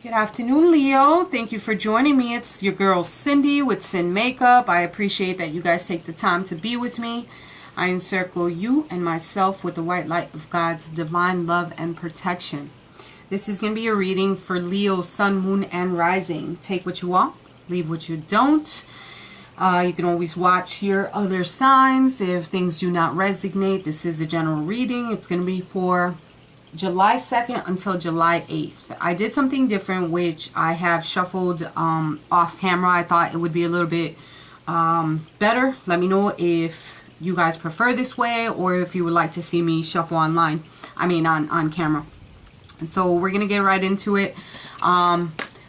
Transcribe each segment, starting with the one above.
Good afternoon, Leo. Thank you for joining me. It's your girl Cindy with Sin Makeup. I appreciate that you guys take the time to be with me. I encircle you and myself with the white light of God's divine love and protection. This is going to be a reading for Leo, Sun, Moon, and Rising. Take what you want, leave what you don't. You can always watch your other signs if things do not resonate. This is a general reading. It's going to be for July 2nd until July 8th. I did something different, which I have shuffled off camera. I thought it would be a little bit better. Let me know if you guys prefer this way or if you would like to see me shuffle online. I mean on camera. So we're going to get right into it.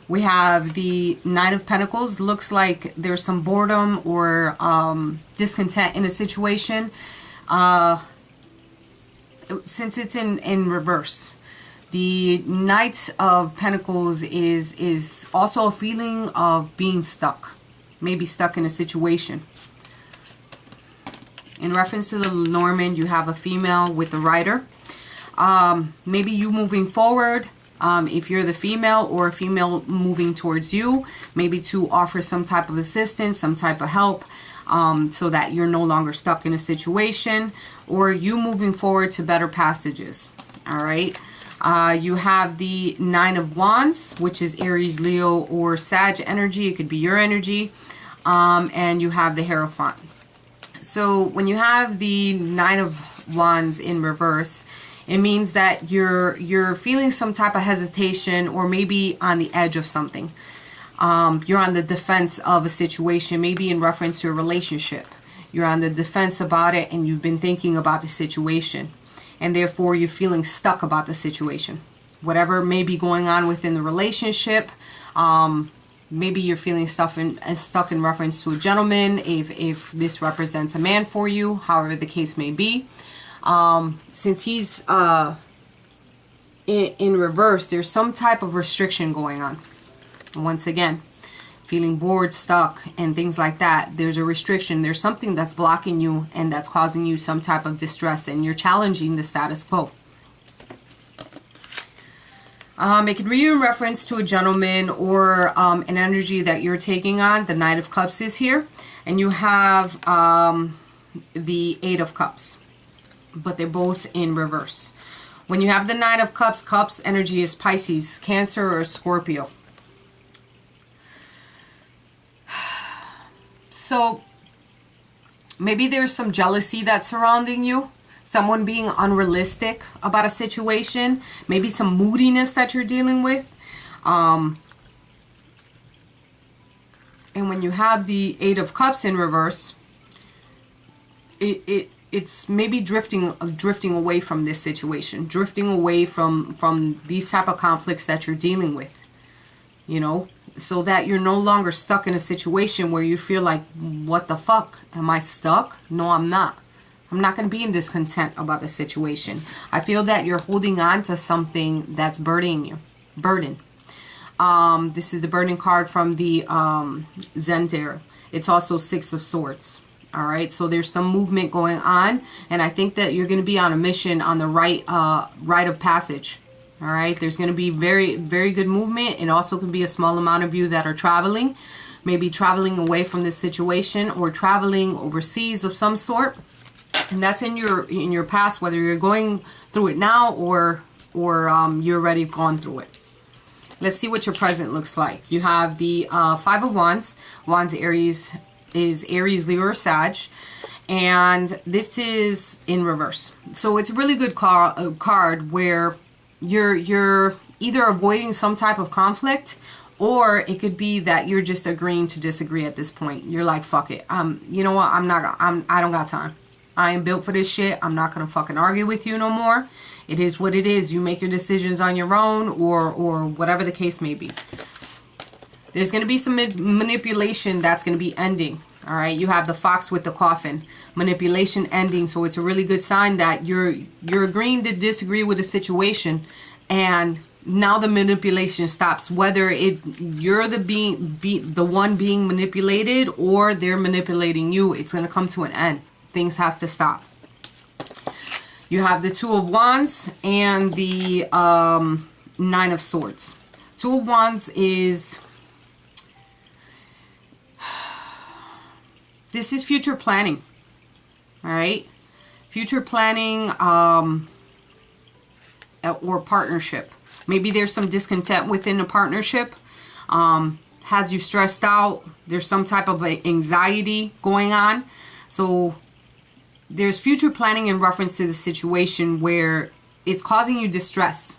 We have the Nine of Pentacles. Looks like there's some boredom or discontent in a situation. Since it's in reverse, the Knight of Pentacles is also a feeling of being stuck, maybe stuck in a situation. In reference to the Lenormand, you have a female with the Rider. Maybe you moving forward, if you're the female, or a female moving towards you, maybe to offer some type of assistance, some type of help. So that you're no longer stuck in a situation, or you moving forward to better passages. All right. You have the Nine of Wands, which is Aries, Leo, or Sag energy. It could be your energy. And you have the Hierophant. So when you have the Nine of Wands in reverse, it means that you're feeling some type of hesitation, or maybe on the edge of something. You're on the defense of a situation, maybe in reference to a relationship. You're on the defense about it, and you've been thinking about the situation, and therefore you're feeling stuck about the situation. Whatever may be going on within the relationship, maybe you're feeling stuck in reference to a gentleman, if this represents a man for you, however the case may be. Since he's in reverse, there's some type of restriction going on. Once again, feeling bored, stuck, and things like that, there's a restriction. There's something that's blocking you and that's causing you some type of distress, and you're challenging the status quo. It could be in reference to a gentleman or an energy that you're taking on. The Knight of Cups is here, and you have the Eight of Cups, but they're both in reverse. When you have the Knight of Cups, Cups energy is Pisces, Cancer, or Scorpio. So maybe there's some jealousy that's surrounding you. Someone being unrealistic about a situation. Maybe some moodiness that you're dealing with. And when you have the Eight of Cups in reverse, it's maybe drifting away from this situation. Drifting away from these type of conflicts that you're dealing with. You know? So that you're no longer stuck in a situation where you feel like, what the fuck? Am I stuck? No, I'm not. I'm not going to be in discontent about the situation. I feel that you're holding on to something that's burdening you. Burden. This is the burden card from the Zender. It's also Six of Swords. All right. So there's some movement going on. And I think that you're going to be on a mission on the rite of passage. All right, there's going to be very, very good movement. It also could be a small amount of you that are traveling, maybe traveling away from this situation or traveling overseas of some sort. And that's in your past, whether you're going through it now or you're already gone through it. Let's see what your present looks like. You have the Five of Wands. Wands Aries is Aries, Leo, or Sag. And this is in reverse. So it's a really good card where you're either avoiding some type of conflict, or it could be that you're just agreeing to disagree at this point. You're like, fuck it. You know what? I don't got time. I ain't built for this shit. I'm not going to fucking argue with you no more. It is what it is. You make your decisions on your own, or whatever the case may be. There's going to be some manipulation that's going to be ending. All right. You have the Fox with the coffin. Manipulation ending. So it's a really good sign that you're agreeing to disagree with the situation, and now the manipulation stops. Whether you're the one being manipulated, or they're manipulating you, it's going to come to an end. Things have to stop. You have the Two of Wands and the Nine of Swords. Two of Wands is, this is future planning. All right. Future planning or partnership. Maybe there's some discontent within the partnership. Has you stressed out. There's some type of anxiety going on. So there's future planning in reference to the situation where it's causing you distress.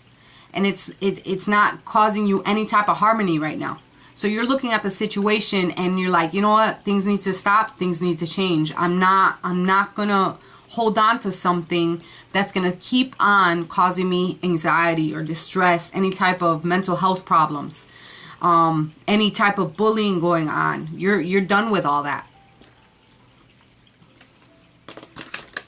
And it's not causing you any type of harmony right now. So you're looking at the situation and you're like, you know what? Things need to stop. Things need to change. I'm not going to hold on to something that's going to keep on causing me anxiety or distress, any type of mental health problems, any type of bullying going on. You're done with all that.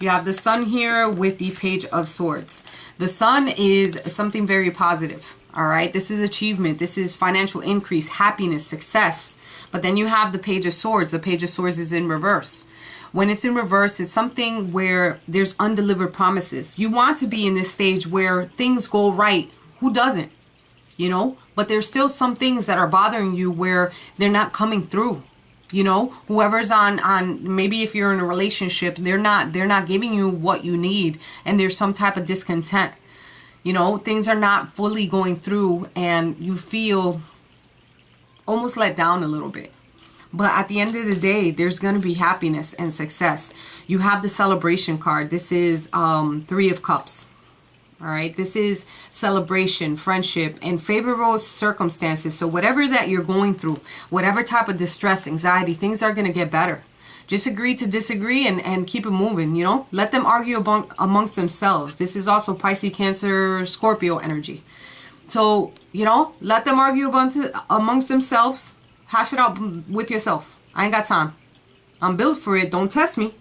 You have the Sun here with the Page of Swords. The Sun is something very positive. All right. This is achievement. This is financial increase, happiness, success. But then you have the Page of Swords. The Page of Swords is in reverse. When it's in reverse, it's something where there's undelivered promises. You want to be in this stage where things go right. Who doesn't? You know, but there's still some things that are bothering you where they're not coming through. You know, whoever's on maybe if you're in a relationship, they're not giving you what you need, and there's some type of discontent. You know, things are not fully going through and you feel almost let down a little bit. But at the end of the day, there's going to be happiness and success. You have the celebration card. This is 3 of Cups. All right. This is celebration, friendship, and favorable circumstances. So whatever that you're going through, whatever type of distress, anxiety, things are going to get better. Just agree to disagree and keep it moving, you know. Let them argue amongst themselves. This is also Pisces, Cancer, Scorpio energy. So, you know, let them argue amongst themselves. Hash it out with yourself. I ain't got time. I'm built for it. Don't test me.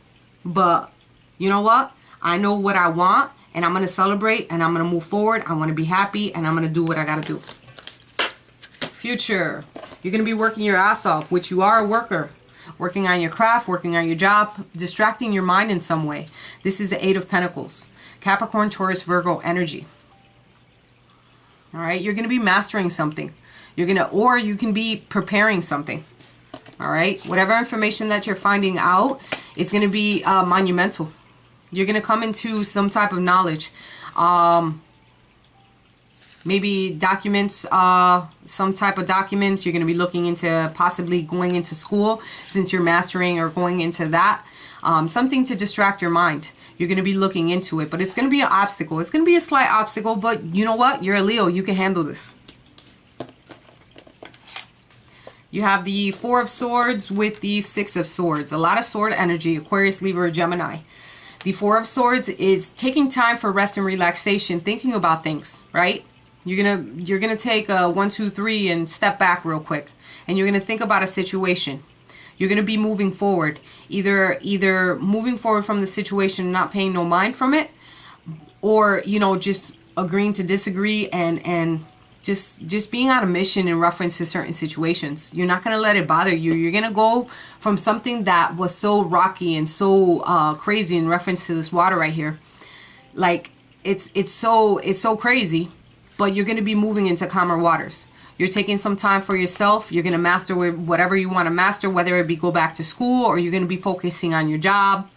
But you know what? I know what I want, and I'm going to celebrate, and I'm going to move forward. I want to be happy, and I'm going to do what I got to do. Future. You're going to be working your ass off, which you are a worker. Working on your craft, working on your job, distracting your mind in some way. This is the 8 of Pentacles. Capricorn, Taurus, Virgo energy. All right, you're going to be mastering something. Or you can be preparing something. All right, whatever information that you're finding out is going to be monumental. You're going to come into some type of knowledge. Maybe documents, some type of documents. You're going to be looking into possibly going into school since you're mastering or going into that. Something to distract your mind. You're going to be looking into it, but it's going to be an obstacle. It's going to be a slight obstacle, but you know what? You're a Leo. You can handle this. You have the 4 of Swords with the 6 of Swords. A lot of sword energy, Aquarius, Libra, Gemini. The 4 of Swords is taking time for rest and relaxation, thinking about things, right? You're gonna take a 1, 2, 3 and step back real quick, and you're gonna think about a situation. You're gonna be moving forward, either moving forward from the situation, not paying no mind from it, or you know, just agreeing to disagree and just being on a mission in reference to certain situations. You're not gonna let it bother you. You're gonna go from something that was so rocky and so crazy in reference to this water right here. Like it's so crazy. But you're going to be moving into calmer waters. You're taking some time for yourself. You're going to master whatever you want to master, whether it be go back to school, or you're going to be focusing on your job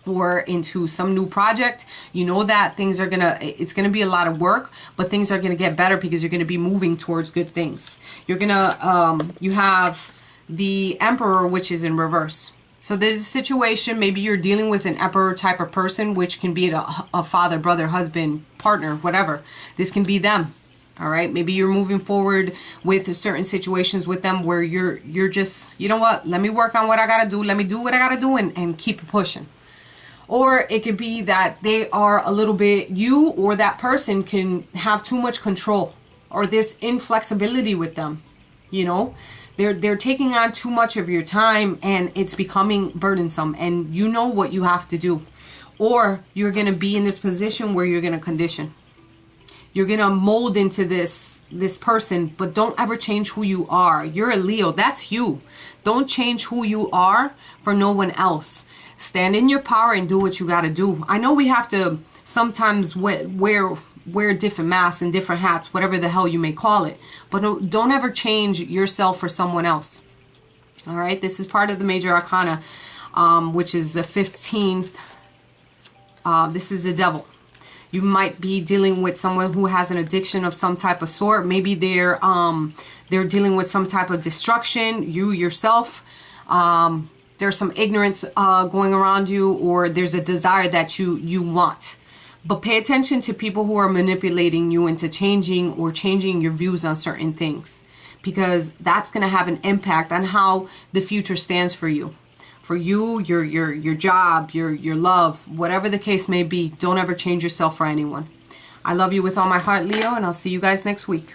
or into some new project. You know that it's going to be a lot of work, but things are going to get better because you're going to be moving towards good things. You're going to, you have the Emperor, which is in reverse. So there's a situation, maybe you're dealing with an emperor type of person, which can be a father, brother, husband, partner, whatever. This can be them. All right. Maybe you're moving forward with certain situations with them where you're just, you know what, let me work on what I got to do. Let me do what I got to do and keep it pushing. Or it could be that they are a little bit, you or that person can have too much control, or there's inflexibility with them, you know. They're taking on too much of your time and it's becoming burdensome, and you know what you have to do. Or you're going to be in this position where you're going to condition. You're going to mold into this person, but don't ever change who you are. You're a Leo. That's you. Don't change who you are for no one else. Stand in your power and do what you got to do. I know we have to sometimes wear wear different masks and different hats, whatever the hell you may call it. But don't ever change yourself for someone else. All right, this is part of the major arcana, which is the 15th. This is the devil. You might be dealing with someone who has an addiction of some type of sort. Maybe they're dealing with some type of destruction. You yourself, there's some ignorance going around you, or there's a desire that you want. But pay attention to people who are manipulating you into changing your views on certain things, because that's going to have an impact on how the future stands for you. For you, your job, your love, whatever the case may be, don't ever change yourself for anyone. I love you with all my heart, Leo, and I'll see you guys next week.